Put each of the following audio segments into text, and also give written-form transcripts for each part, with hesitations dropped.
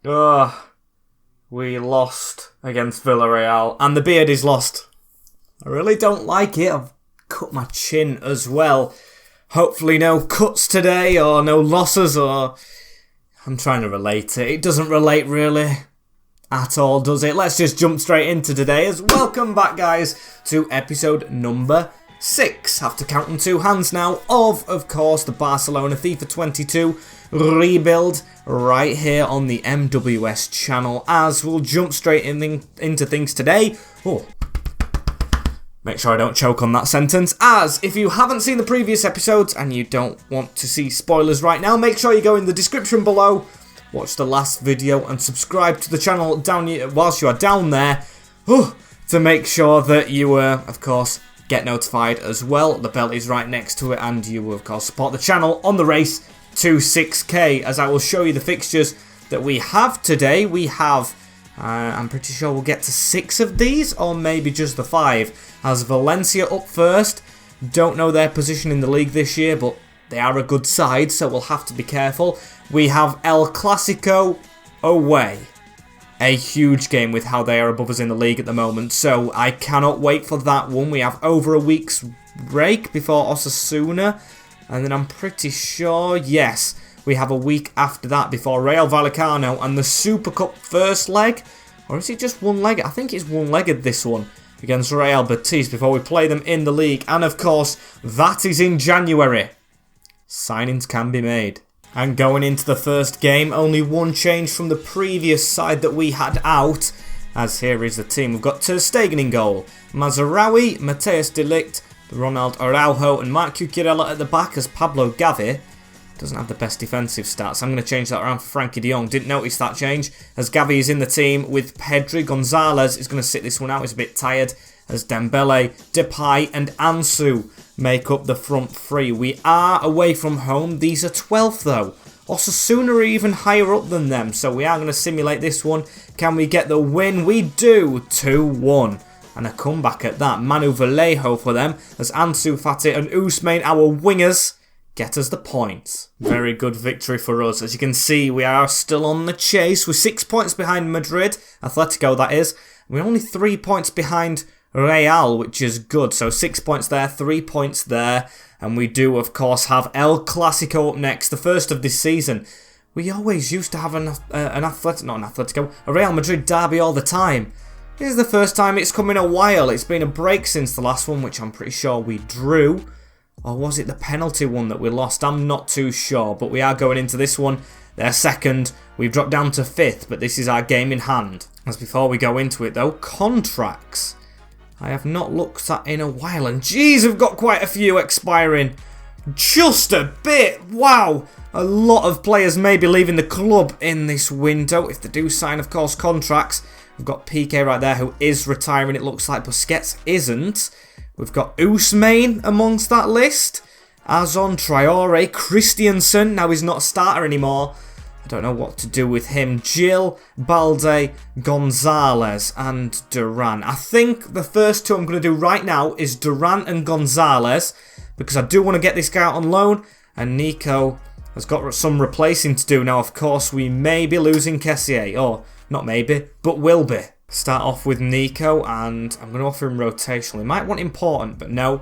Ugh, we lost against Villarreal, and the beard is lost. I really don't like it. I've cut my chin as well. Hopefully no cuts today, or no losses, or... I'm trying to relate it. It doesn't relate really at all, does it? Let's just jump straight into today's. Welcome back, guys, to episode number 6. Have to count on two hands now of course, the Barcelona FIFA 22 rebuild right here on the MWS channel, as we'll jump straight into things today. Oh, make sure I don't choke on that sentence. As if you haven't seen the previous episodes and you don't want to see spoilers right now, make sure you go in the description below, watch the last video and subscribe to the channel whilst you are down there to make sure that you, of course, get notified as well. The bell is right next to it, and you will, of course, support the channel on the race to 6k, as I will show you the fixtures that we have today. We have, I'm pretty sure we'll get to 6 of these, or maybe just the 5. As Valencia up first. Don't know their position in the league this year, but they are a good side, so we'll have to be careful. We have El Clasico away. A huge game with how they are above us in the league at the moment, so I cannot wait for that one. We have over a week's break before Osasuna, and then I'm pretty sure, yes, we have a week after that before Real Vallecano and the Super Cup first leg. Or is it just one-legged? I think it's one-legged, this one, against Real Betis before we play them in the league. And of course, that is in January. Signings can be made. And going into the first game, only one change from the previous side that we had out. As here is the team. We've got Ter Stegen in goal, Mazraoui, Mateus de Ligt, Ronald Araujo and Marc Cucurella at the back, as Pablo Gavi doesn't have the best defensive stats. I'm going to change that around for Frankie de Jong. Didn't notice that change, as Gavi is in the team with Pedri. Gonzalez is going to sit this one out. He's a bit tired, as Dembele, Depay and Ansu make up the front three. We are away from home. These are 12th though. Osasuna are even higher up than them, so we are going to simulate this one. Can we get the win? We do. 2-1. And a comeback at that. Manu Vallejo for them, as Ansu Fati and Ousmane, our wingers, get us the points. Very good victory for us. As you can see, we are still on the chase. We're 6 points behind Madrid, Atletico that is. We're only 3 points behind Real, which is good. So 6 points there, 3 points there. And we do, of course, have El Clasico up next, the first of this season. We always used to have a Real Madrid derby all the time. This is the first time it's come in a while. It's been a break since the last one, which I'm pretty sure we drew. Or was it the penalty one that we lost? I'm not too sure, but we are going into this one. They're second. We've dropped down to 5th, but this is our game in hand. As before we go into it though, contracts. I have not looked at in a while, and geez, we've got quite a few expiring. Just a bit. Wow. A lot of players may be leaving the club in this window, if they do sign, of course, contracts. We've got Piqué right there, who is retiring, it looks like. Busquets isn't. We've got Ousmane amongst that list. Azon, Traore, Christiansen. Now he's not a starter anymore. I don't know what to do with him. Gil, Balde, Gonzalez and Duran. I think the first two I'm going to do right now is Duran and Gonzalez, because I do want to get this guy out on loan. And Nico has got some replacing to do. Now, of course, we may be losing Kessié. Or, not maybe, but will be. Start off with Nico, and I'm going to offer him rotational. He might want important, but no.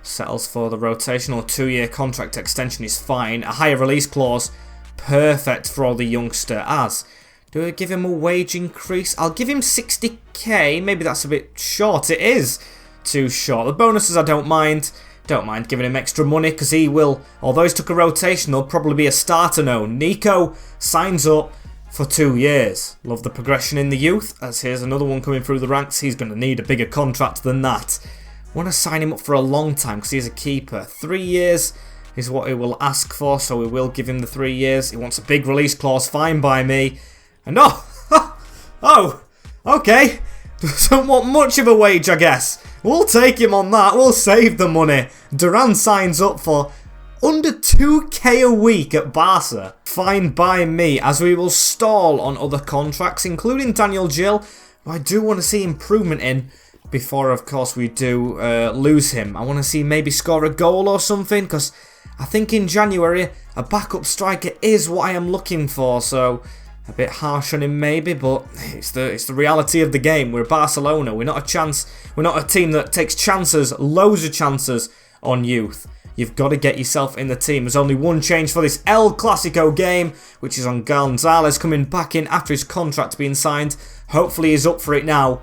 Settles for the rotational. 2-year contract extension is fine. A higher release clause, perfect for the youngster. As, do I give him a wage increase? I'll give him 60k. Maybe that's a bit short. It is too short. The bonuses I don't mind. Don't mind giving him extra money, because he will, although he's took a rotational, probably be a starter now. Nico signs up for 2 years. Love the progression in the youth, as here's another one coming through the ranks. He's going to need a bigger contract than that. Want to sign him up for a long time, because he's a keeper. 3 years is what he will ask for, so we will give him the 3 years. He wants a big release clause, fine by me. And oh, okay. Doesn't want much of a wage, I guess. We'll take him on that. We'll save the money. Duran signs up for under 2k a week at Barca. Fine by me, as we will stall on other contracts, including Daniel Gil, who I do want to see improvement in before, of course, we do lose him. I want to see maybe score a goal or something, because I think in January a backup striker is what I am looking for. So A bit harsh on him maybe, but it's the reality of the game. We're Barcelona. We're not a team that takes chances, loads of chances on youth. You've got to get yourself in the team. There's only one change for this El Clasico game, which is on Gonzalez coming back in after his contract being signed. Hopefully he's up for it now,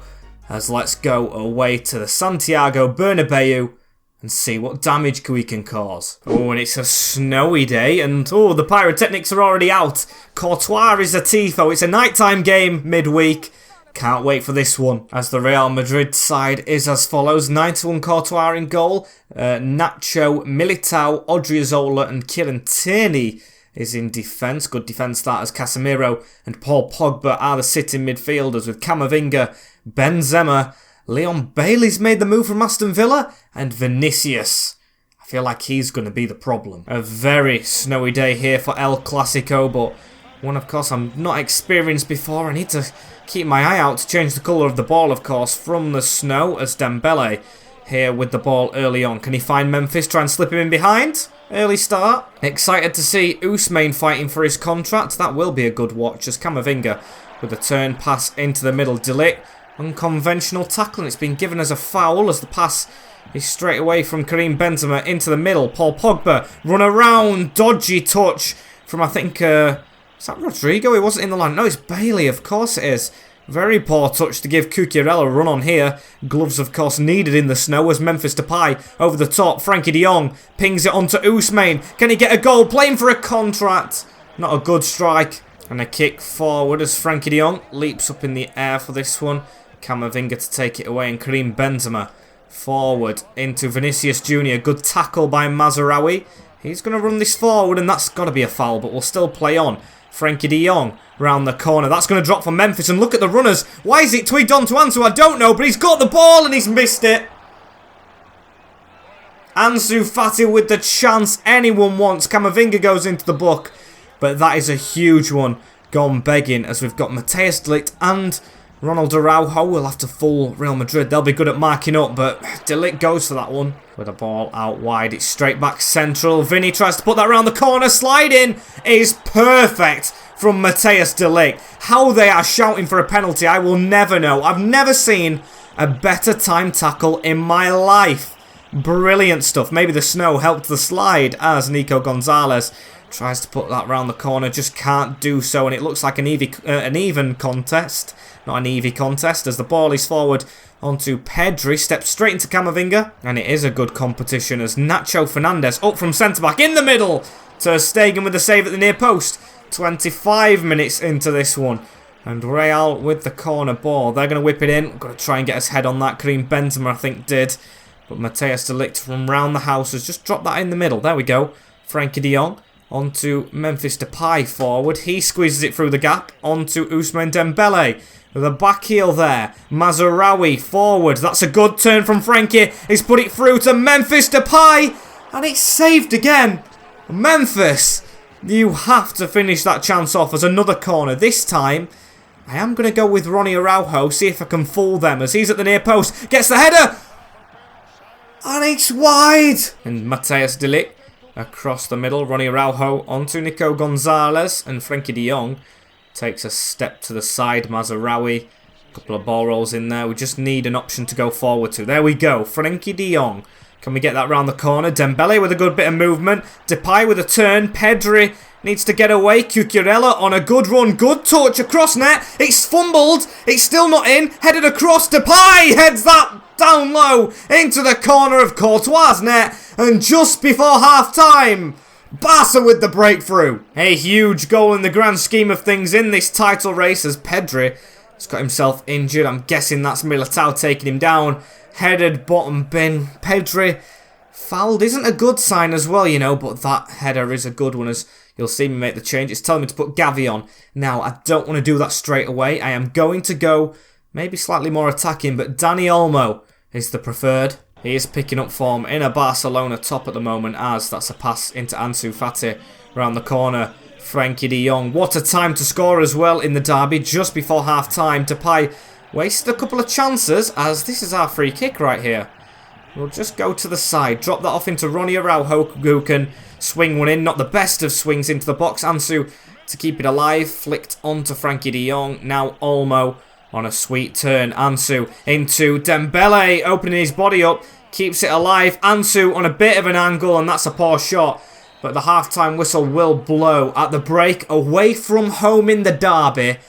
as let's go away to the Santiago Bernabeu and see what damage we can cause. Oh, and it's a snowy day, and oh, the pyrotechnics are already out. Courtois is a tifo. It's a nighttime game midweek. Can't wait for this one, as the Real Madrid side is as follows. 91 Courtois in goal. Nacho, Militao, Odriozola and Kieran Tierney is in defence. Good defence that, as Casemiro and Paul Pogba are the sitting midfielders, with Camavinga, Benzema, Leon Bailey's made the move from Aston Villa, and Vinicius. I feel like he's going to be the problem. A very snowy day here for El Clasico, but one, of course, I'm not experienced before. I need to keep my eye out to change the colour of the ball, of course, from the snow, as Dembele here with the ball early on. Can he find Memphis? Try and slip him in behind. Early start. Excited to see Ousmane fighting for his contract. That will be a good watch, as Camavinga with a turn pass into the middle. De Ligt, unconventional tackling. It's been given as a foul, as the pass is straight away from Karim Benzema into the middle. Paul Pogba run around. Dodgy touch from, I think, is that Rodrigo? He wasn't in the line. No, it's Bailey. Of course it is. Very poor touch to give Cucurella a run on here. Gloves, of course, needed in the snow, as Memphis Depay over the top. Frankie de Jong pings it onto Ousmane. Can he get a goal? Playing for a contract. Not a good strike. And a kick forward as Frankie de Jong leaps up in the air for this one. Camavinga to take it away, and Karim Benzema forward into Vinicius Jr. Good tackle by Mazraoui. He's going to run this forward, and that's got to be a foul, but we'll still play on. Frankie de Jong round the corner. That's going to drop for Memphis, and look at the runners. Why is it twigged on to Ansu? I don't know, but he's got the ball and he's missed it. Ansu Fati with the chance anyone wants. Camavinga goes into the book, but that is a huge one gone begging, as we've got Matheus de Ligt and Ronald Araujo will have to fool Real Madrid. They'll be good at marking up, but De Ligt goes for that one. With the ball out wide, it's straight back central. Vinny tries to put that around the corner. Sliding is perfect from Matheus de Ligt. How they are shouting for a penalty, I will never know. I've never seen a better time tackle in my life. Brilliant stuff. Maybe the snow helped the slide, as Nico Gonzalez tries to put that round the corner, just can't do so, and it looks like an even contest. Not an easy contest, as the ball is forward onto Pedri, steps straight into Camavinga, and it is a good competition, as Nacho Fernandez up from centre-back in the middle. Ter Stegen with the save at the near post. 25 minutes into this one, and Real with the corner ball. They're going to whip it in. Got to try and get his head on that. Karim Benzema, I think, did, but Matheus de Ligt from round the house has just dropped that in the middle. There we go. Frankie de Jong onto Memphis Depay forward. He squeezes it through the gap onto Ousmane Dembele. With a back heel there. Mazraoui forward. That's a good turn from Frankie. He's put it through to Memphis Depay. And it's saved again. Memphis, you have to finish that chance off as another corner. This time, I am going to go with Ronnie Araujo. See if I can fool them, as he's at the near post. Gets the header. And it's wide. And Matheus de Ligt across the middle. Ronnie Araujo onto Nico Gonzalez. And Frankie de Jong takes a step to the side. Mazraoui, a couple of ball rolls in there. We just need an option to go forward to. There we go. Frankie de Jong. Can we get that round the corner? Dembele with a good bit of movement. Depay with a turn. Pedri needs to get away. Cucurella on a good run. Good touch across net. It's fumbled. It's still not in. Headed across. Depay heads that down low into the corner of Courtois' net. And just before half-time, Barca with the breakthrough. A huge goal in the grand scheme of things in this title race, as Pedri has got himself injured. I'm guessing that's Militao taking him down. Headed bottom bin. Pedri fouled isn't a good sign as well, you know, but that header is a good one, as you'll see me make the change. It's telling me to put Gavi on. Now, I don't want to do that straight away. I am going to go maybe slightly more attacking, but Dani Olmo is the preferred. He is picking up form in a Barcelona top at the moment, as that's a pass into Ansu Fati around the corner. Frankie de Jong. What a time to score as well in the derby, just before half-time. Depay wasted a couple of chances, as this is our free kick right here. We'll just go to the side, drop that off into Ronnie Araujo, who can swing one in. Not the best of swings into the box. Ansu to keep it alive. Flicked onto Frankie de Jong. Now Olmo on a sweet turn. Ansu into Dembele, opening his body up. Keeps it alive. Ansu on a bit of an angle, and that's a poor shot. But the half-time whistle will blow at the break. Away from home in the derby.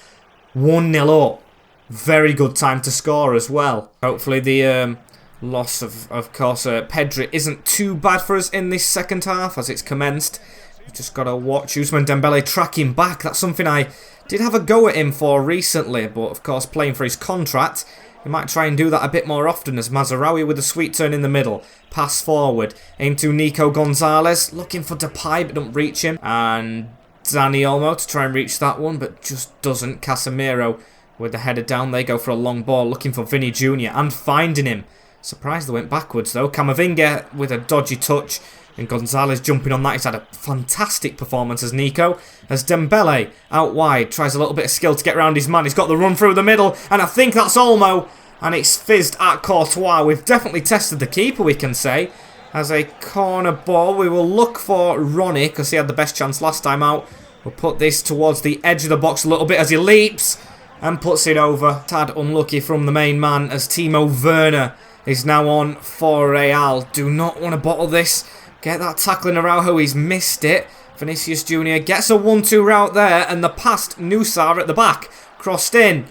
1-0 up. Very good time to score as well. Hopefully the loss of course, Pedri isn't too bad for us in this second half as it's commenced. We've just got to watch Ousmane Dembele tracking back. That's something I did have a go at him for recently, but of course playing for his contract, he might try and do that a bit more often as Mazraoui with a sweet turn in the middle. Pass forward into Nico Gonzalez, looking for Depay but don't reach him. And Dani Olmo to try and reach that one, but just doesn't. Casemiro with the header down. They go for a long ball, looking for Vinny Jr. and finding him. Surprised they went backwards though. Camavinga with a dodgy touch. And Gonzalez jumping on that. He's had a fantastic performance as Nico. As Dembele out wide tries a little bit of skill to get around his man. He's got the run through the middle. And I think that's Olmo. And it's fizzed at Courtois. We've definitely tested the keeper, we can say. As a corner ball, we will look for Ronnie because he had the best chance last time out. We'll put this towards the edge of the box a little bit as he leaps. And puts it over. Tad unlucky from the main man as Timo Werner is now on for Real. Do not want to bottle this. Get that tackling Araujo, he's missed it. Vinicius Jr. gets a 1-2 route there, and the past Nusar at the back. Crossed in.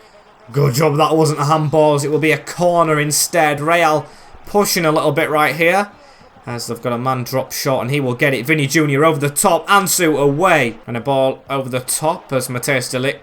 Good job that wasn't a handball, as it will be a corner instead. Real pushing a little bit right here, as they've got a man drop shot, and he will get it. Vinny Jr. over the top, Ansu away. And a ball over the top as Matthijs de Ligt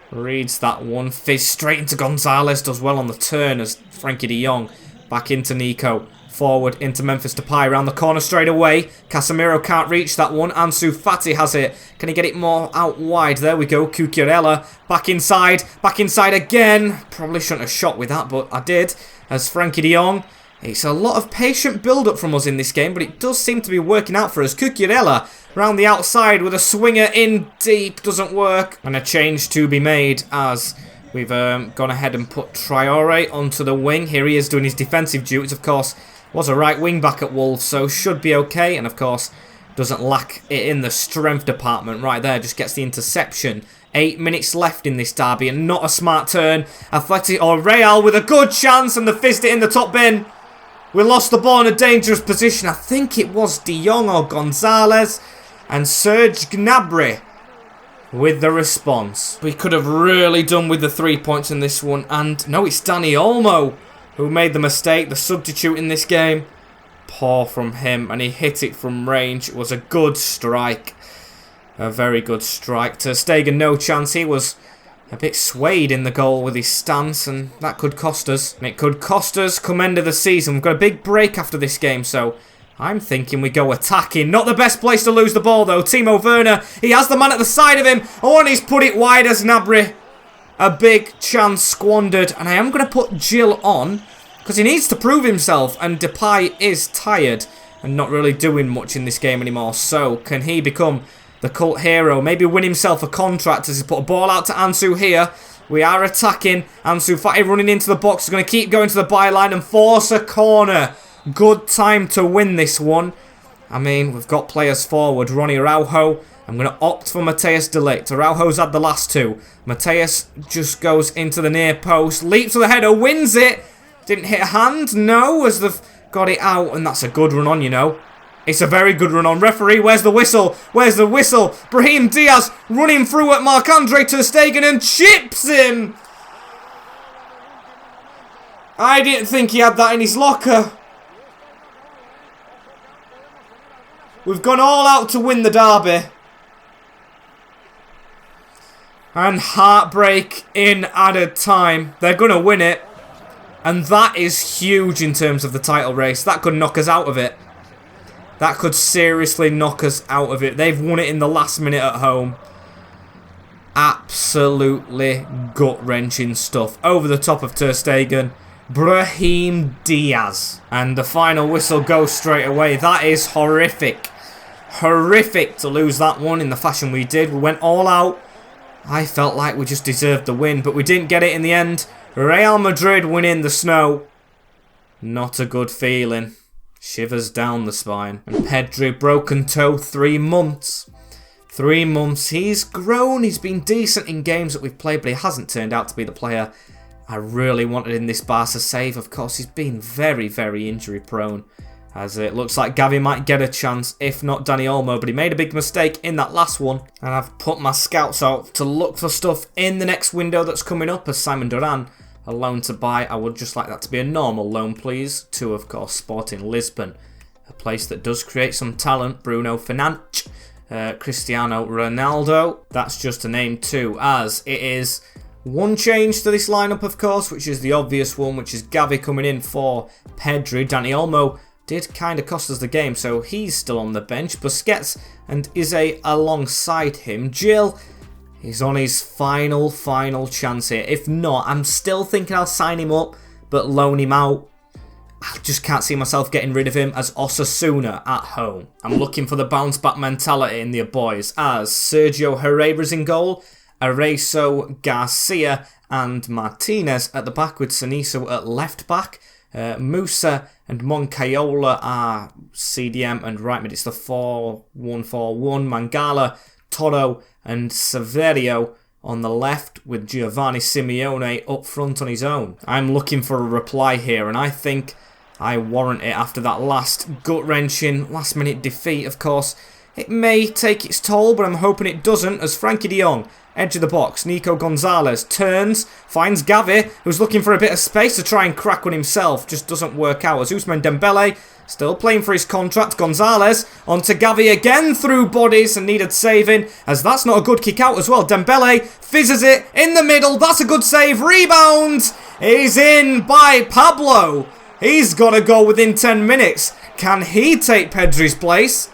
reads that one. Fizz straight into Gonzalez, does well on the turn as Frankie de Jong. Back into Nico. Forward into Memphis Depay, around the corner straight away. Casemiro can't reach that one. Ansu Fati has it. Can he get it more out wide? There we go. Cucurella back inside again. Probably shouldn't have shot with that, but I did. As Frankie de Jong. It's a lot of patient build-up from us in this game, but it does seem to be working out for us. Cucurella round the outside with a swinger in deep. Doesn't work. And a change to be made as we've gone ahead and put Traore onto the wing. Here he is doing his defensive duties, of course. Was a right wing back at Wolves, so should be okay. And of course, doesn't lack it in the strength department right there. Just gets the interception. 8 minutes left in this derby and not a smart turn. Athletic or Real with a good chance and the fizzed it in the top bin. We lost the ball in a dangerous position. I think it was De Jong or Gonzalez. And Serge Gnabry with the response. We could have really done with the 3 points in this one. And no, it's Dani Olmo who made the mistake, the substitute in this game. Poor from him, and he hit it from range. It was a good strike. A very good strike. Ter Stegen, no chance. He was a bit swayed in the goal with his stance, and that could cost us. And it could cost us come end of the season. We've got a big break after this game, so I'm thinking we go attacking. Not the best place to lose the ball, though. Timo Werner, he has the man at the side of him. Oh, and he's put it wide as Gnabry. A big chance squandered, and I am going to put Gil on because he needs to prove himself, and Depay is tired and not really doing much in this game anymore. So, can he become the cult hero? Maybe win himself a contract as he put a ball out to Ansu here. We are attacking. Ansu Fati running into the box. He's going to keep going to the byline and force a corner. Good time to win this one. I mean, we've got players forward. Ronnie Araujo. I'm going to opt for Matthijs de Ligt. Araujo's had the last two. Matthijs just goes into the near post. Leaps with the header. Wins it. Didn't hit a hand. No, as they've got it out. And that's a good run on, you know. It's a very good run on. Referee, where's the whistle? Where's the whistle? Brahim Diaz running through at Marc-Andre Ter Stegen and chips him. I didn't think he had that in his locker. We've gone all out to win the derby. And heartbreak in added time. They're going to win it. And that is huge in terms of the title race. That could knock us out of it. That could seriously knock us out of it. They've won it in the last minute at home. Absolutely gut-wrenching stuff. Over the top of Ter Stegen. Brahim Diaz. And the final whistle goes straight away. That is horrific. Horrific to lose that one in the fashion we did. We went all out. I felt like we just deserved the win, but we didn't get it in the end. Real Madrid win in the snow. Not a good feeling. Shivers down the spine. And Pedri, broken toe, 3 months. 3 months, he's grown, he's been decent in games that we've played, but he hasn't turned out to be the player I really wanted in this Barca save. Of course, he's been very, very injury prone, as it looks like Gavi might get a chance, if not Dani Olmo, but he made a big mistake in that last one, and I've put my scouts out to look for stuff in the next window that's coming up, as Simon Duran, a loan to buy. I would just like that to be a normal loan, please, to, of course, Sporting Lisbon, a place that does create some talent. Bruno Fernandes, Cristiano Ronaldo, that's just a name too, as it is one change to this lineup, of course, which is the obvious one, which is Gavi coming in for Pedri. Dani Olmo did kind of cost us the game, so he's still on the bench. Busquets and Eze alongside him. Gil, he's on his final chance here. If not, I'm still thinking I'll sign him up, but loan him out. I just can't see myself getting rid of him, as Osasuna at home. I'm looking for the bounce back mentality in the boys, as Sergio Herrera's in goal, Areso, Garcia and Martinez at the back, with Saniso at left back. Musa and Moncayola are CDM and right mid. It's the 4-1-4-1. Mangala, Toro and Severio on the left, with Giovanni Simeone up front on his own. I'm looking for a reply here, and I think I warrant it after that last gut-wrenching last-minute defeat. Of course, it may take its toll, but I'm hoping it doesn't, as Frankie de Jong, edge of the box, Nico Gonzalez turns, finds Gavi, who's looking for a bit of space to try and crack one himself. Just doesn't work out, as Ousmane Dembele, still playing for his contract. Gonzalez onto Gavi again through bodies and needed saving, as that's not a good kick out as well. Dembele fizzes it in the middle. That's a good save. Rebound is in by Pablo. He's got to go within 10 minutes. Can he take Pedri's place?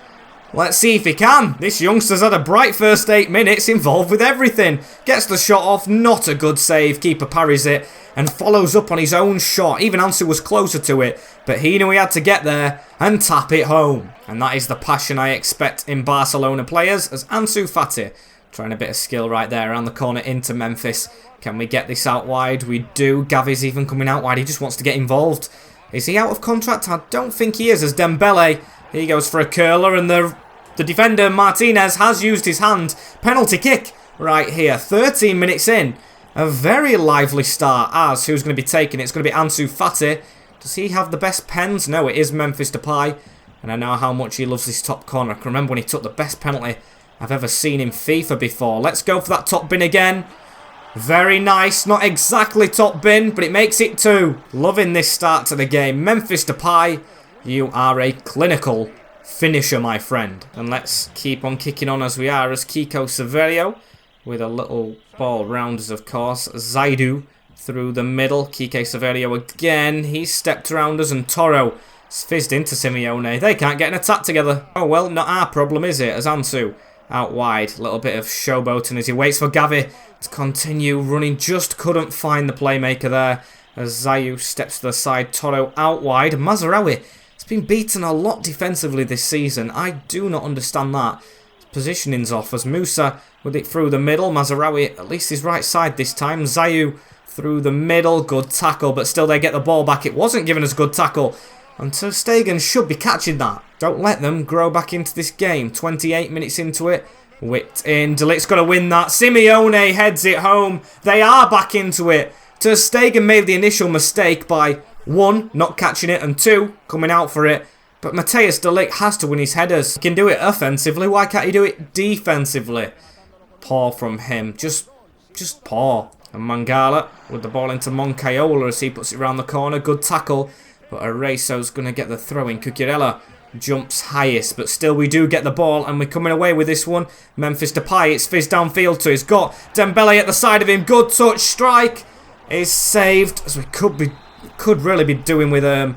Let's see if he can. This youngster's had a bright first 8 minutes, involved with everything. Gets the shot off, not a good save. Keeper parries it and follows up on his own shot. Even Ansu was closer to it, but he knew he had to get there and tap it home. And that is the passion I expect in Barcelona players, as Ansu Fati trying a bit of skill right there around the corner into Memphis. Can we get this out wide? We do. Gavi's even coming out wide. He just wants to get involved. Is he out of contract? I don't think he is, as Dembele, he goes for a curler, and the defender Martinez has used his hand. Penalty kick right here. 13 minutes in. A very lively start, as who's going to be taking it? It's going to be Ansu Fati. Does he have the best pens? No, it is Memphis Depay. And I know how much he loves this top corner. I can remember when he took the best penalty I've ever seen in FIFA before. Let's go for that top bin again. Very nice. Not exactly top bin, but it makes it 2. Loving this start to the game. Memphis Depay, you are a clinical finisher, my friend. And let's keep on kicking on as we are, as Kiko Severio with a little ball round us, of course. Zaidu through the middle. Kike Severio again. He's stepped around us, and Toro has fizzed into Simeone. They can't get an attack together. Oh well, not our problem, is it? As Ansu out wide. A little bit of showboating as he waits for Gavi to continue running. Just couldn't find the playmaker there, as Zayu steps to the side. Toro out wide. Mazraoui has been beaten a lot defensively this season. I do not understand that. His positioning's off, as Musa with it through the middle. Mazraoui at least his right side this time. Zayu through the middle. Good tackle, but still they get the ball back. It wasn't given as good tackle, and Ter Stegen should be catching that. Don't let them grow back into this game. 28 minutes into it. Whipped in. De Ligt's got to win that. Simeone heads it home. They are back into it. Ter Stegen made the initial mistake by 1, not catching it, and 2, coming out for it. But Matthijs de Ligt has to win his headers. He can do it offensively. Why can't he do it defensively? Poor from him. Just poor. And Mangala with the ball into Moncayola as he puts it around the corner. Good tackle. But Areso's going to get the throw in. Cucurella jumps highest, but still we do get the ball, and we're coming away with this one. Memphis Depay, it's fizzed downfield to. He's got Dembele at the side of him. Good touch. Strike is saved, as we could really be doing with a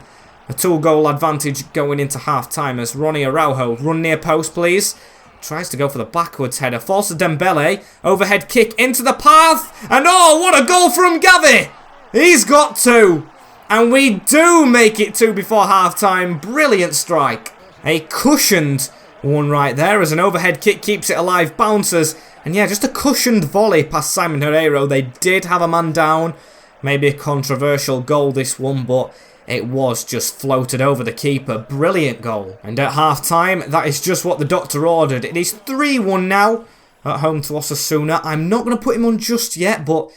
2-goal advantage going into half-time, as Ronnie Araujo, run near post please. Tries to go for the backwards header. Forces Dembele. Overhead kick into the path. And oh, what a goal from Gavi. He's got 2. And we do make it 2 before half-time. Brilliant strike. A cushioned one right there, as an overhead kick keeps it alive. Bounces. And yeah, just a cushioned volley past Simon Herrera. They did have a man down. Maybe a controversial goal, this one, but it was just floated over the keeper. Brilliant goal. And at half-time, that is just what the doctor ordered. It is 3-1 now at home to Osasuna. I'm not going to put him on just yet, but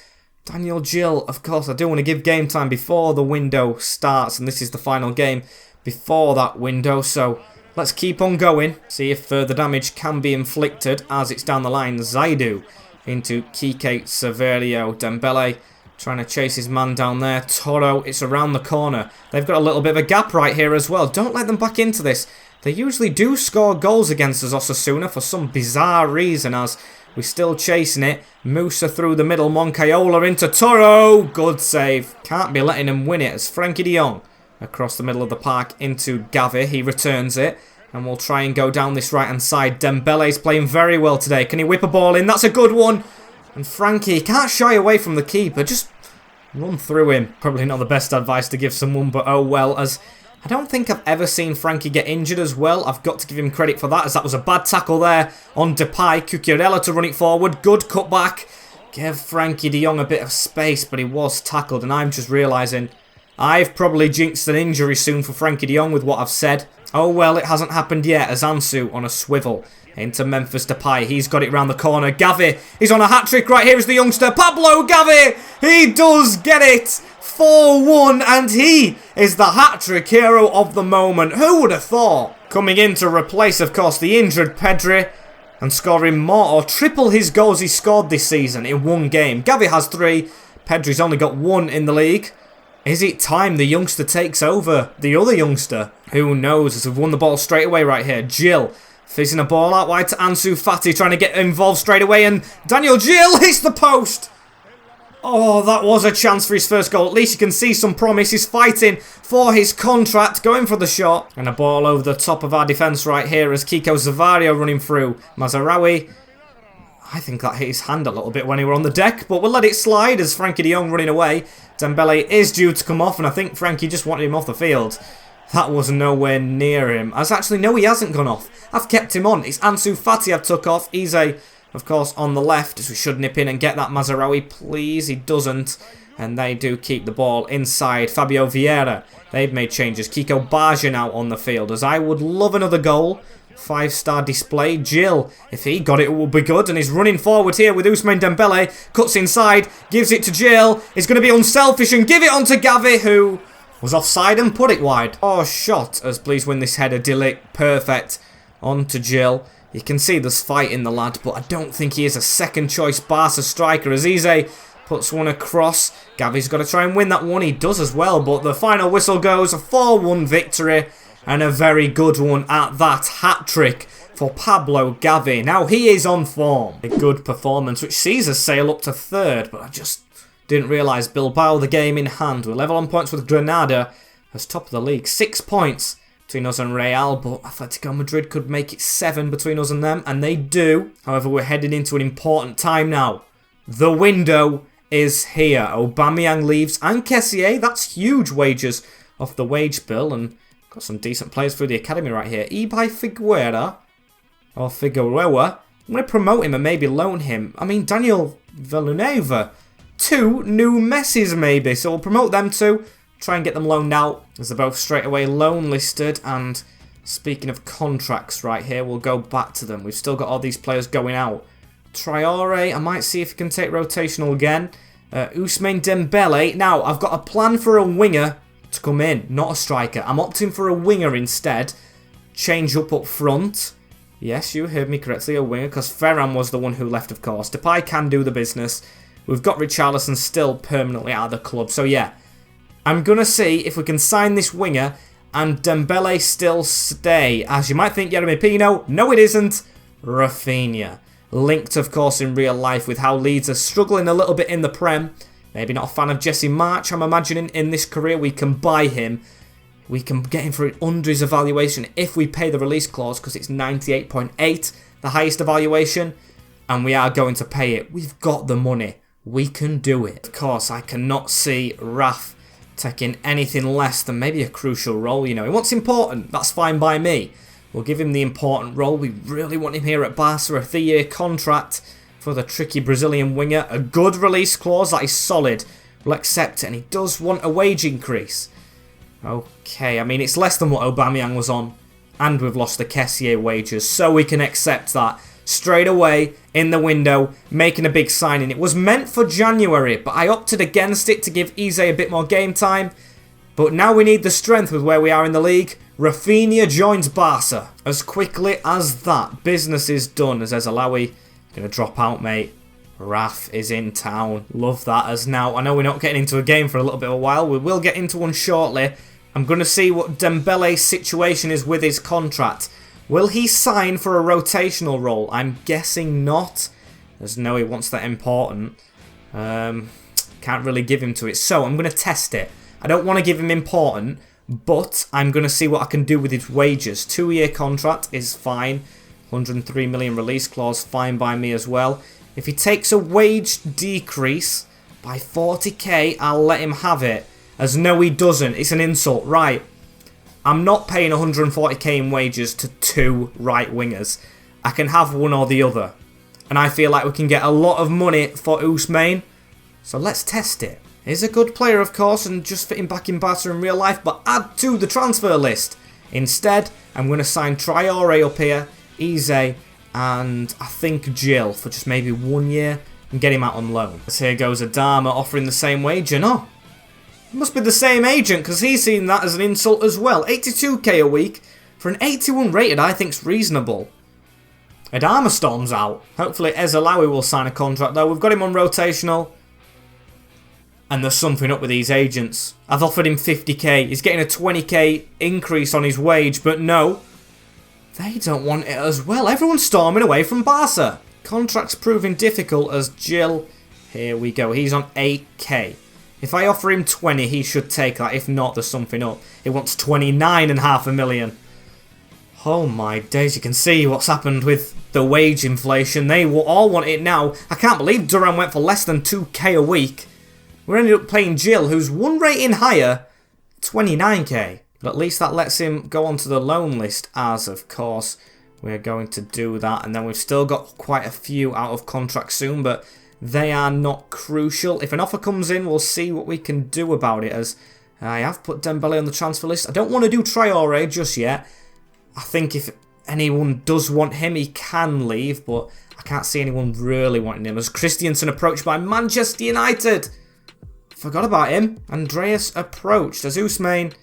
Daniel Gil, of course, I do want to give game time before the window starts, and this is the final game before that window, so let's keep on going, see if further damage can be inflicted as it's down the line. Zaidu into Kike, Severio, Dembele trying to chase his man down there. Toro, it's around the corner. They've got a little bit of a gap right here as well. Don't let them back into this. They usually do score goals against us, Osasuna, for some bizarre reason, as we're still chasing it. Musa through the middle, Moncayola into Toro. Good save. Can't be letting him win it as Frankie de Jong across the middle of the park into Gavi. He returns it. And we'll try and go down this right-hand side. Dembele's playing very well today. Can he whip a ball in? That's a good one. And Frankie can't shy away from the keeper. Just run through him. Probably not the best advice to give someone, but oh well. As I don't think I've ever seen Frankie get injured as well. I've got to give him credit for that, as that was a bad tackle there on Depay. Cucurella to run it forward. Good cutback. Give Frankie de Jong a bit of space, but he was tackled. And I'm just realising I've probably jinxed an injury soon for Frankie de Jong with what I've said. Oh well, it hasn't happened yet, as Ansu on a swivel into Memphis Depay. He's got it round the corner. Gavi, he's on a hat-trick. Right here is the youngster, Pablo Gavi. He does get it. 4-1, and he is the hat-trick hero of the moment. Who would have thought? Coming in to replace, of course, the injured Pedri and scoring more or triple his goals he scored this season in one game. Gavi has 3. Pedri's only got 1 in the league. Is it time the youngster takes over the other youngster? Who knows, as we've won the ball straight away right here. Gil fizzing a ball out wide to Ansu Fati, trying to get involved straight away, and Daniel Gil hits the post. Oh, that was a chance for his first goal. At least you can see some promise. He's fighting for his contract, going for the shot. And a ball over the top of our defence right here as Kiko Zavario running through. Mazarawi, I think that hit his hand a little bit when he were on the deck, but we'll let it slide as Frankie de Jong running away. Dembele is due to come off, and I think Frankie just wanted him off the field. That was nowhere near him. As actually, no, he hasn't gone off. I've kept him on. It's Ansu Fati I've took off. Eze, of course, on the left, as we should nip in and get that Mazarawi, please. He doesn't, and they do keep the ball inside. Fabio Vieira, they've made changes. Kiko Baja now on the field, as I would love another goal. 5-star display. Gil, if he got it, it would be good. And he's running forward here with Ousmane Dembele. Cuts inside, gives it to Gil. He's going to be unselfish and give it on to Gavi, who was offside and put it wide. Oh, shot, as please win this header. Dilic, perfect. On to Gil. You can see there's fight in the lad, but I don't think he is a second choice Barca striker, as Eze puts one across. Gavi's got to try and win that one. He does as well, but the final whistle goes. A 4-1 victory. And a very good one at that. Hat-trick for Pablo Gavi. Now he is on form. A good performance, which sees us sail up to 3rd. But I just didn't realise Bilbao, the game in hand. We're level on points with Granada as top of the league. 6 points between us and Real. But Atletico Madrid could make it 7 between us and them. And they do. However, we're heading into an important time now. The window is here. Aubameyang leaves and Kessié. That's huge wages off the wage bill. And got some decent players through the academy right here. Ibai Figueroa, or Figueroa. I'm going to promote him and maybe loan him. I mean, Daniel Villanueva. 2 new Messis maybe. So we'll promote them too. Try and get them loaned out, as they're both straight away loan listed. And speaking of contracts right here, we'll go back to them. We've still got all these players going out. Traore, I might see if he can take rotational again. Ousmane Dembele. Now, I've got a plan for a winger to come in, not a striker. I'm opting for a winger instead. Change up front. Yes, you heard me correctly, a winger, because Ferran was the one who left, of course. Depay can do the business. We've got Richarlison still permanently out of the club. So yeah, I'm going to see if we can sign this winger and Dembele still stay. As you might think, Yeremy Pino. No, it isn't. Rafinha. Linked, of course, in real life with how Leeds are struggling a little bit in the Prem. Maybe not a fan of Jesse March, I'm imagining, in this career. We can buy him. We can get him for under his evaluation if we pay the release clause, because it's 98.8, the highest evaluation. And we are going to pay it. We've got the money. We can do it. Of course, I cannot see Raf taking anything less than maybe a crucial role. You know, he wants important. That's fine by me. We'll give him the important role. We really want him here at Barca. A 3-year contract for the tricky Brazilian winger. A good release clause that is solid. We'll accept it. And he does want a wage increase. Okay, I mean, it's less than what Aubameyang was on. And we've lost the Kessié wages, so we can accept that. Straight away, in the window, making a big signing. It was meant for January, but I opted against it to give Eze a bit more game time. But now we need the strength with where we are in the league. Rafinha joins Barca. As quickly as that, business is done. As Alawi going to drop out, mate. Raf is in town. Love that. As now, I know we're not getting into a game for a little bit of a while. We will get into one shortly. I'm going to see what Dembele's situation is with his contract. Will he sign for a rotational role? I'm guessing not. As no, he wants that important. Can't really give him to it. So I'm going to test it. I don't want to give him important, but I'm going to see what I can do with his wages. 2-year contract is fine. 103 million release clause, fine by me as well. If he takes a wage decrease by 40k, I'll let him have it. As no, he doesn't. It's an insult. Right. I'm not paying 140k in wages to 2 right wingers. I can have one or the other. And I feel like we can get a lot of money for Ousmane. So let's test it. He's a good player, of course, and just fit him back in Barca in real life, but add to the transfer list. Instead, I'm going to sign Traore up here, Eze, and I think Jill for just maybe 1 year and get him out on loan. So here goes Adama offering the same wage, and oh, it must be the same agent because he's seen that as an insult as well. 82k a week for an 81 rated, I think's reasonable. Adama storms out. Hopefully Ezelawi will sign a contract though. We've got him on rotational. And there's something up with these agents. I've offered him 50k. He's getting a 20k increase on his wage, but no. They don't want it as well. Everyone's storming away from Barca. Contract's proving difficult as Jill. Here we go. He's on 8k. If I offer him 20, he should take that. If not, there's something up. He wants 29.5 million. Oh my days. You can see what's happened with the wage inflation. They will all want it now. I can't believe Duran went for less than 2k a week. We ended up playing Jill, who's 1 rating higher, 29k. But at least that lets him go onto the loan list, as of course we're going to do that. And then we've still got quite a few out of contract soon, but they are not crucial. If an offer comes in, we'll see what we can do about it, as I have put Dembele on the transfer list. I don't want to do Traore just yet. I think if anyone does want him, he can leave, but I can't see anyone really wanting him. As Christiansen approached by Manchester United. Forgot about him. Andreas approached. As Ousmane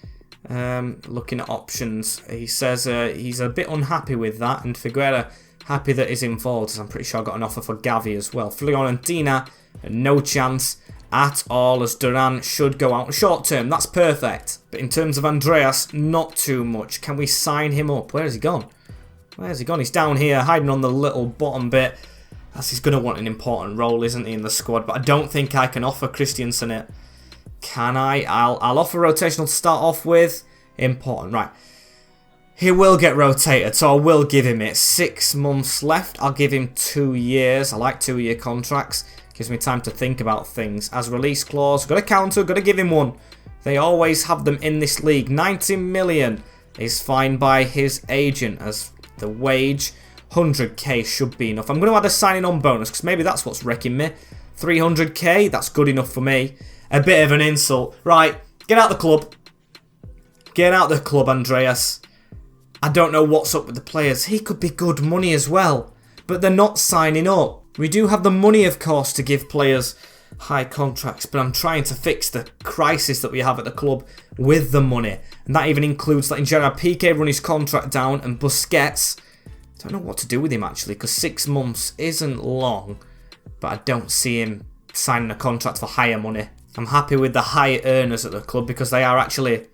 looking at options. He says he's a bit unhappy with that, and Figueira happy that he's involved, as I'm pretty sure I got an offer for Gavi as well. Fiorentina, no chance at all, as Duran should go out short term. That's perfect. But in terms of Andreas, not too much. Can we sign him up? Where has he gone? Where's he gone? He's down here, hiding on the little bottom bit. As he's going to want an important role, isn't he, in the squad? But I don't think I can offer Christiansen it. Can I? I'll offer rotational to start off with. Important, right. He will get rotated, so I will give him it. 6 months left. I'll give him 2 years. I like 2-year contracts. Gives me time to think about things. As release clause, got a counter, got to give him one. They always have them in this league. 90 million is fine by his agent, as the wage 100k should be enough. I'm going to add a signing on bonus because maybe that's what's wrecking me. 300k, that's good enough for me. A bit of an insult. Right, get out the club. Get out the club, Andreas. I don't know what's up with the players. He could be good money as well, but they're not signing up. We do have the money, of course, to give players high contracts, but I'm trying to fix the crisis that we have at the club with the money. And that even includes letting Gerard Piqué run his contract down, and Busquets, I don't know what to do with him actually, because 6 months isn't long, but I don't see him signing a contract for higher money. I'm happy with the high earners at the club because they are actually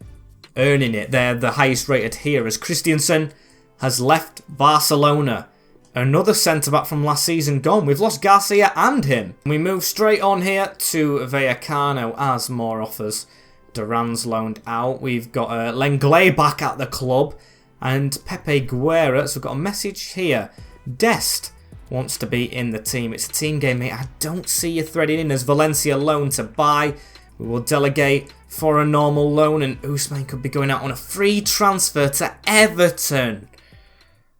earning it. They're the highest rated here, as Christiansen has left Barcelona. Another centre-back from last season gone. We've lost Garcia and him. We move straight on here to Vallecano as more offers. Duran's loaned out. We've got Lenglet back at the club. And Pepe Guerra. So we've got a message here. Dest wants to be in the team. It's a team game, mate. I don't see you threading in as Valencia loan to buy. We will delegate for a normal loan. And Ousmane could be going out on a free transfer to Everton.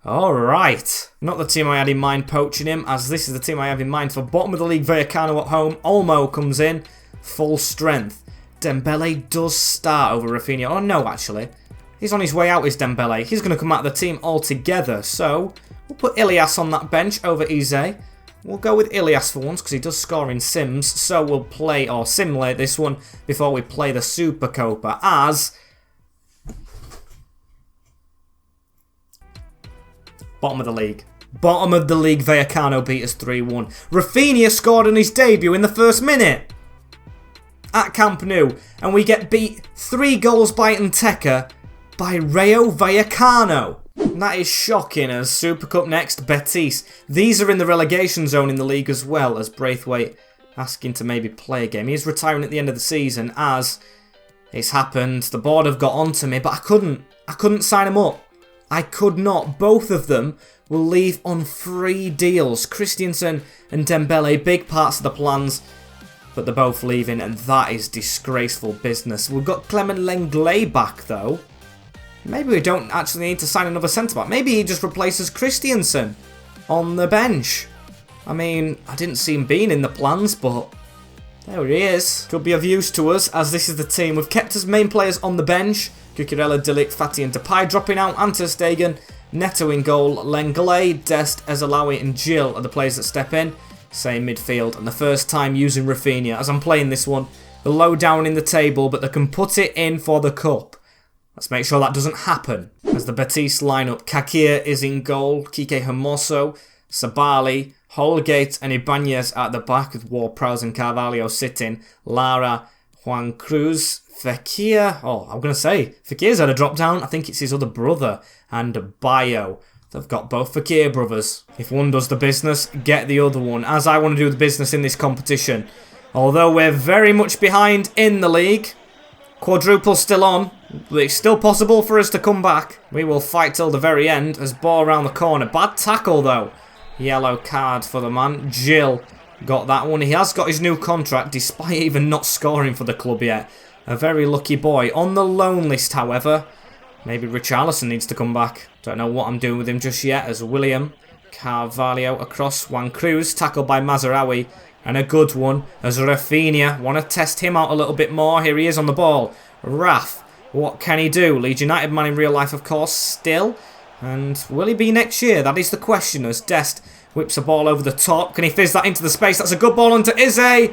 Alright, not the team I had in mind poaching him, as this is the team I have in mind for bottom of the league. Vallecano at home. Olmo comes in, full strength. Dembele does start over Rafinha. Oh, no, actually. He's on his way out, is Dembele. He's going to come out of the team altogether. So, we'll put Ilias on that bench over Eze. We'll go with Ilias for once, because he does score in Sims. So, we'll play, or simulate this one, before we play the Super Copa, as... bottom of the league. Bottom of the league, Vallecano beat us 3-1. Rafinha scored on his debut in the first minute at Camp Nou, and we get beat 3 goals by Nteka by Rayo Vallecano. And that is shocking. As Super Cup next, Betis. These are in the relegation zone in the league as well, as Braithwaite asking to maybe play a game. He is retiring at the end of the season, as it's happened. The board have got onto me, but I couldn't sign him up. I could not. Both of them will leave on free deals. Christensen and Dembele, big parts of the plans, but they're both leaving, and that is disgraceful business. We've got Clement Lenglet back, though. Maybe we don't actually need to sign another centre-back. Maybe he just replaces Christensen on the bench. I mean, I didn't see him being in the plans, but there he is. Could be of use to us, as this is the team. We've kept as main players on the bench. Cucurella, Dilic, Fati and Depay dropping out. Ante Stegen, Neto in goal. Lenglet, Dest, Ezelawi and Gil are the players that step in. Same midfield, and the first time using Rafinha. As I'm playing this one, they're low down in the table, but they can put it in for the cup. Let's make sure that doesn't happen. As the Betis lineup, Kakir is in goal. Kike Hermoso, Sabali, Holgate and Ibanez at the back, with Ward-Prowse and Carvalho sitting. Lara, Juan Cruz, Fekir. Oh, I'm going to say, Fekir's had a drop down. I think it's his other brother. And Bayo. They've got both Fekir brothers. If one does the business, get the other one. As I want to do the business in this competition. Although we're very much behind in the league. Quadruple still on. But it's still possible for us to come back. We will fight till the very end. As ball around the corner. Bad tackle though. Yellow card for the man. Gil got that one. He has got his new contract despite even not scoring for the club yet. A very lucky boy. On the loan list, however, maybe Richarlison needs to come back. Don't know what I'm doing with him just yet. As William Carvalho across. Juan Cruz tackled by Mazraoui. And a good one as Rafinha. Want to test him out a little bit more. Here he is on the ball. Raf. What can he do? Leeds United man in real life, of course, still. And will he be next year? That is the question, as Dest whips a ball over the top. Can he fizz that into the space? That's a good ball onto Eze.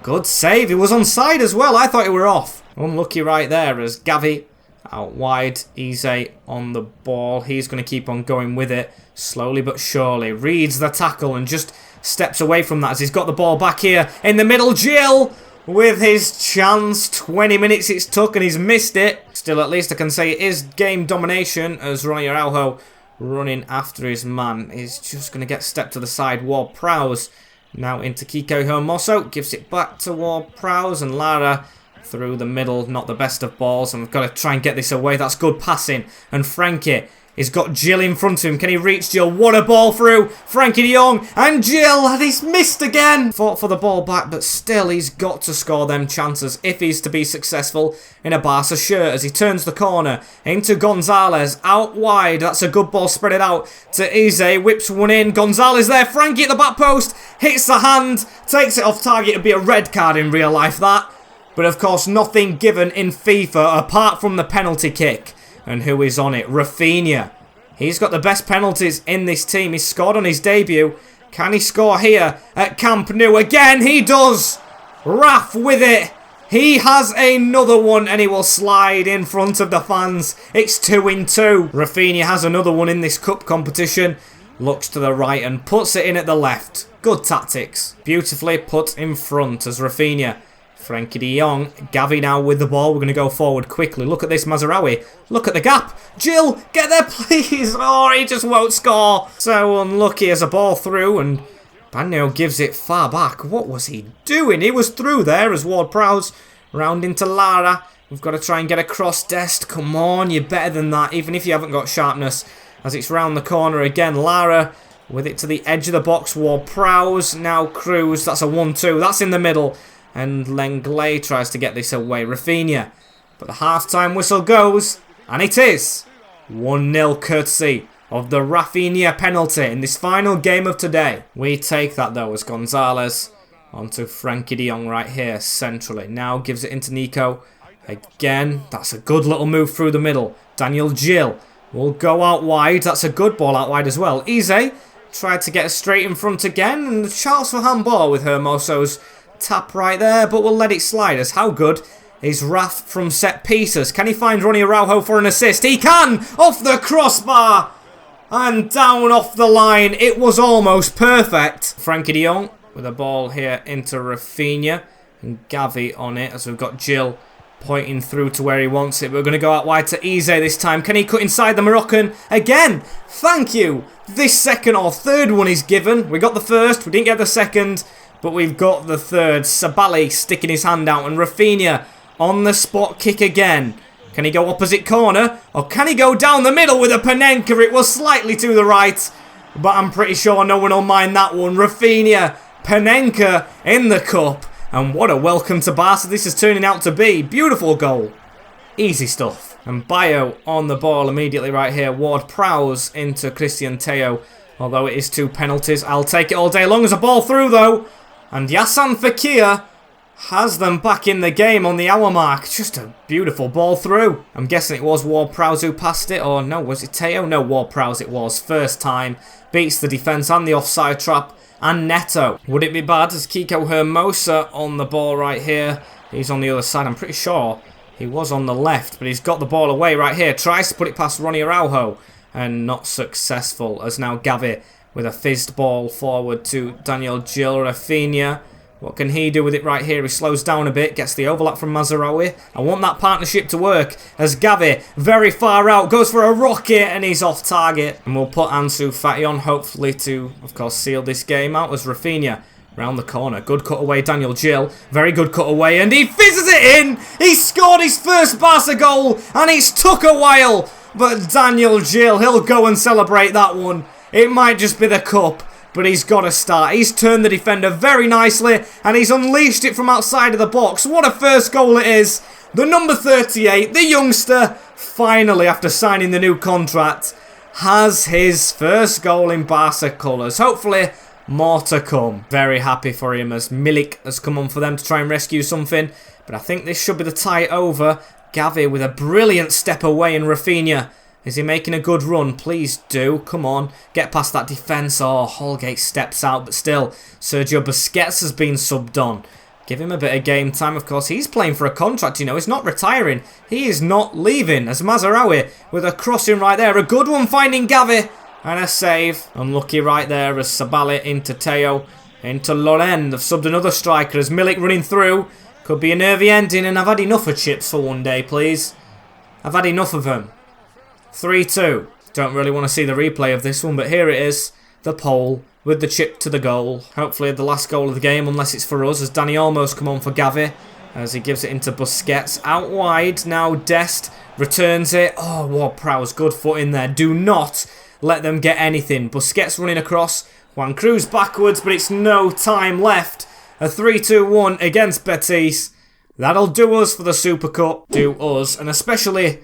Good save. He was onside as well. I thought he were off. Unlucky right there as Gavi out wide. Eze on the ball. He's going to keep on going with it. Slowly but surely. Reads the tackle and just steps away from that as he's got the ball back here in the middle. Gil with his chance. 20 minutes it's took and he's missed it. Still, at least I can say it is game domination as Ronnie Araujo running after his man. He's just going to get stepped to the side. Ward-Prowse now into Kiko Hermoso. Gives it back to Ward-Prowse and Lara through the middle. Not the best of balls, and we've got to try and get this away. That's good passing. And Frankie, he's got Gil in front of him. Can he reach Gil? What a ball through. Frankie de Jong and Gil. And he's missed again. Fought for the ball back, but still he's got to score them chances if he's to be successful in a Barca shirt. As he turns the corner into Gonzalez. Out wide. That's a good ball. Spread it out to Eze. Whips one in. Gonzalez there. Frankie at the back post. Hits the hand. Takes it off target. It'd be a red card in real life, that. But of course, nothing given in FIFA apart from the penalty kick. And who is on it? Rafinha. He's got the best penalties in this team. He's scored on his debut. Can he score here at Camp Nou? Again, he does. Raf with it. He has another one and he will slide in front of the fans. It's 2-2. Rafinha has another one in this cup competition. Looks to the right and puts it in at the left. Good tactics. Beautifully put in front as Rafinha. Frankie de Jong, Gavi now with the ball. We're going to go forward quickly. Look at this Mazraoui. Look at the gap. Gil, get there please. Oh, he just won't score. So unlucky as a ball through and Banyo gives it far back. What was he doing? He was through there as Ward-Prowse round into Lara. We've got to try and get across Dest. Come on, you're better than that, even if you haven't got sharpness. As it's round the corner again, Lara with it to the edge of the box. Ward-Prowse, now Cruz. That's a 1-2. That's in the middle. And Lenglet tries to get this away. Rafinha. But the half-time whistle goes. And it is 1-0 courtesy of the Rafinha penalty in this final game of today. We take that though as Gonzalez Onto Frankie de Jong right here, centrally. Now gives it into Nico. Again, that's a good little move through the middle. Daniel Gill will go out wide. That's a good ball out wide as well. Eze tried to get us straight in front again. And the chance for handball with Hermoso's tap right there. But we'll let it slide as how good is Raf from set pieces. Can he find Ronnie Araujo for an assist? He can! Off the crossbar! And down off the line. It was almost perfect. Frankie de Jong with a ball here into Rafinha. And Gavi on it as we've got Gill pointing through to where he wants it. We're going to go out wide to Eze this time. Can he cut inside the Moroccan? Again, thank you. This second or third one is given. We got the first, we didn't get the second, but we've got the third. Sabali sticking his hand out and Rafinha on the spot kick again. Can he go opposite corner? Or can he go down the middle with a Panenka? It was slightly to the right, but I'm pretty sure no one will mind that one. Rafinha, Panenka in the cup. And what a welcome to Barca this is turning out to be. Beautiful goal. Easy stuff. And Bayo on the ball immediately right here. Ward-Prowse into Christian Teo. Although it is 2 penalties. I'll take it all day long as a ball through though. And Yassan Fakir has them back in the game on the hour mark. Just a beautiful ball through. I'm guessing it was Ward-Prowse who passed it. Or no, was it Teo? No, Ward-Prowse it was. First time. Beats the defence and the offside trap. And Neto. Would it be bad as Kiko Hermoso on the ball right here? He's on the other side. I'm pretty sure he was on the left, but he's got the ball away right here. Tries to put it past Ronnie Araujo and not successful as now Gavi with a fizzed ball forward to Daniel Gil. Rafinha. What can he do with it right here? He slows down a bit, gets the overlap from Mazraoui. I want that partnership to work as Gavi, very far out, goes for a rocket and he's off target. And we'll put Ansu Fati on, hopefully to, of course, seal this game out as Rafinha round the corner. Good cut away, Daniel Gil. Very good cut away and he fizzes it in! He scored his first Barca goal and it's took a while. But Daniel Gil, he'll go and celebrate that one. It might just be the cup. But he's got to start. He's turned the defender very nicely. And he's unleashed it from outside of the box. What a first goal it is. The number 38, the youngster, finally after signing the new contract, has his first goal in Barca colours. Hopefully more to come. Very happy for him as Milik has come on for them to try and rescue something. But I think this should be the tie over. Gavi with a brilliant step away in Rafinha. Is he making a good run? Please do. Come on. Get past that defence. Oh, Holgate steps out, but still. Sergio Busquets has been subbed on. Give him a bit of game time, of course. He's playing for a contract, you know. He's not retiring. He is not leaving. As Mazraoui with a crossing right there. A good one finding Gavi. And a save. Unlucky right there as Sabali into Teo. Into Loren. They've subbed another striker as Milik running through. Could be a nervy ending, and I've had enough of chips for one day, please. I've had enough of them. 3-2. Don't really want to see the replay of this one, but here it is. The pole with the chip to the goal. Hopefully the last goal of the game, unless it's for us, as Danny Olmo's come on for Gavi. As he gives it into Busquets. Out wide, now Dest returns it. Oh, Ward-Prowse, good foot in there. Do not let them get anything. Busquets running across. Juan Cruz backwards, but it's no time left. A 3-2-1 against Betis. That'll do us for the Super Cup. Do us, and especially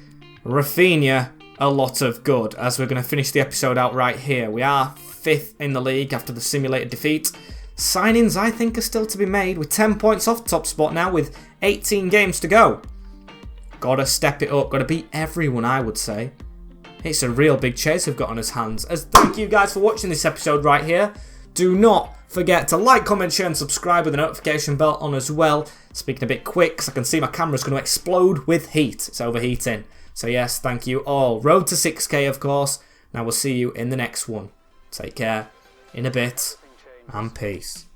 Rafinha, a lot of good, as we're going to finish the episode out right here. We are 5th in the league after the simulated defeat. Signings, I think, are still to be made. With 10 points off the top spot now with 18 games to go. Gotta step it up. Gotta beat everyone, I would say. It's a real big chase we've got on his hands. As thank you guys for watching this episode right here. Do not forget to like, comment, share and subscribe with the notification bell on as well. Speaking a bit quick, because I can see my camera's going to explode with heat. It's overheating. So yes, thank you all. Road to 6K, of course. Now we'll see you in the next one. Take care, in a bit, and peace.